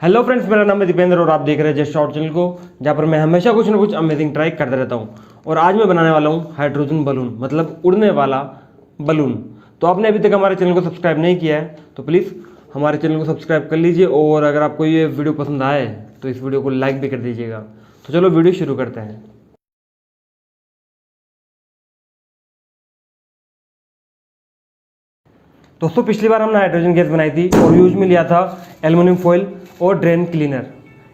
Hello friends, मेरा नाम है दीपेंद्र और आप देख रहे हैं जस्ट शॉर्ट चैनल को, जहाँ पर मैं हमेशा कुछ ना कुछ अमेजिंग ट्राई करते रहता हूँ। और आज मैं बनाने वाला हूँ हाइड्रोजन बलून, मतलब उड़ने वाला बलून। तो आपने अभी तक हमारे चैनल को सब्सक्राइब नहीं किया है तो प्लीज़ हमारे चैनल को सब्सक्राइब कर लीजिए, और अगर आपको ये वीडियो पसंद आए तो इस वीडियो को लाइक भी कर दीजिएगा। तो चलो वीडियो शुरू करते हैं। दोस्तों, पिछली बार हमने हाइड्रोजन गैस बनाई थी और यूज में लिया था एल्युमिनियम फॉइल और ड्रेन क्लीनर।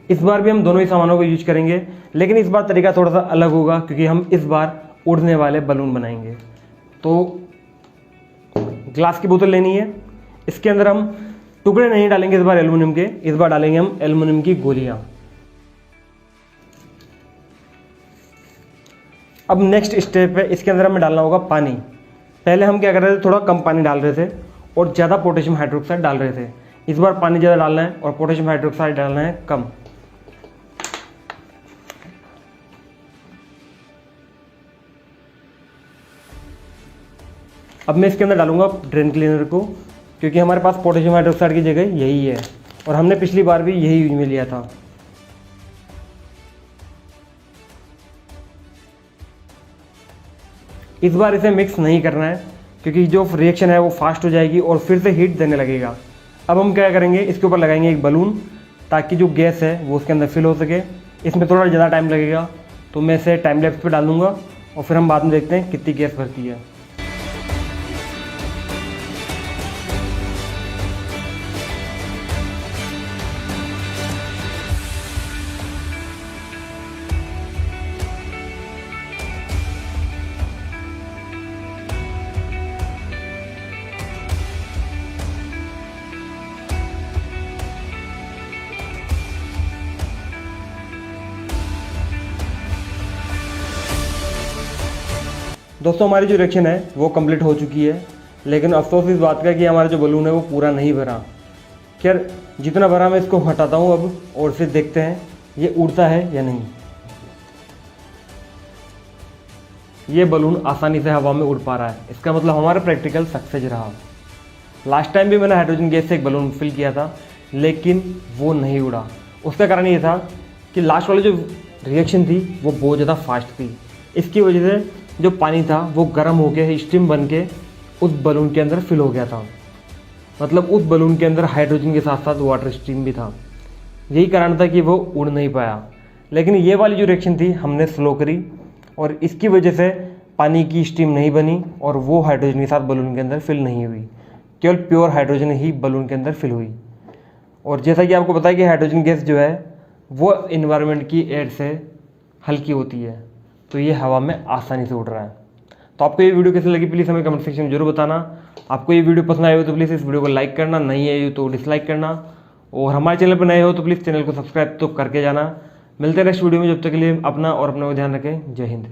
इस बार भी हम दोनों ही सामानों को यूज करेंगे, लेकिन इस बार तरीका थोड़ा सा अलग होगा क्योंकि हम इस बार उड़ने वाले बलून बनाएंगे। तो ग्लास की बोतल लेनी है, इसके अंदर हम टुकड़े नहीं डालेंगे इस बार एल्युमिनियम के, इस बार डालेंगे हम एल्युमिनियम की गोलियां। अब नेक्स्ट स्टेप है, इसके अंदर हमें डालना होगा पानी। पहले हम क्या कर रहे थे, थोड़ा कम पानी डाल रहे थे और ज़्यादा पोटेशियम हाइड्रोक्साइड डाल रहे थे। इस बार पानी ज़्यादा डालना है और पोटेशियम हाइड्रोक्साइड डालना है कम। अब मैं इसके अंदर डालूंगा ड्रेन क्लीनर को, क्योंकि हमारे पास पोटेशियम हाइड्रोक्साइड की जगह यही है और हमने पिछली बार भी यही यूज में लिया था। इस बार इसे मिक्स नहीं करना है क्योंकि जो रिएक्शन है वो फास्ट हो जाएगी और फिर से हीट देने लगेगा। अब हम क्या करेंगे, इसके ऊपर लगाएंगे एक बलून ताकि जो गैस है वो उसके अंदर फिल हो सके। इसमें थोड़ा ज़्यादा टाइम लगेगा तो मैं इसे टाइम लैप्स पे डाल दूंगा और फिर हम बाद में देखते हैं कितनी गैस भरती है। दोस्तों, हमारी जो रिएक्शन है वो कंप्लीट हो चुकी है, लेकिन अफसोस इस बात का कि हमारा जो बलून है वो पूरा नहीं भरा। खैर, जितना भरा मैं इसको हटाता हूँ अब और फिर देखते हैं ये उड़ता है या नहीं। ये बलून आसानी से हवा में उड़ पा रहा है, इसका मतलब हमारा प्रैक्टिकल सक्सेस रहा। लास्ट टाइम भी मैंने हाइड्रोजन गैस से एक बलून फिल किया था, लेकिन वो नहीं उड़ा। उसका कारण ये था कि लास्ट वाली जो रिएक्शन थी वो बहुत ज़्यादा फास्ट थी। इसकी वजह से जो पानी था वो गर्म होकर स्टीम बन के उस बलून के अंदर फिल हो गया था। मतलब उस बलून के अंदर हाइड्रोजन के साथ साथ वाटर स्टीम भी था। यही कारण था कि वो उड़ नहीं पाया। लेकिन ये वाली जो रिएक्शन थी हमने स्लो करी और इसकी वजह से पानी की स्टीम नहीं बनी और वो हाइड्रोजन के साथ बलून के अंदर फिल नहीं हुई। केवल प्योर हाइड्रोजन ही बलून के अंदर फिल हुई। और जैसा कि आपको पता है कि हाइड्रोजन गैस जो है वो इन्वायरमेंट की एयर से हल्की होती है, तो ये हवा में आसानी से उड़ रहा है। तो आपको ये वीडियो कैसी लगी प्लीज़ हमें कमेंट सेक्शन में जरूर बताना। आपको ये वीडियो पसंद आए हो तो प्लीज़ इस वीडियो को लाइक करना, नहीं आई हो तो डिसलाइक करना, और हमारे चैनल पर नए हो तो प्लीज़ चैनल को सब्सक्राइब तो करके जाना। मिलते हैं नेक्स्ट वीडियो में, जब तक के लिए अपना और अपना ध्यान रखें। जय हिंद।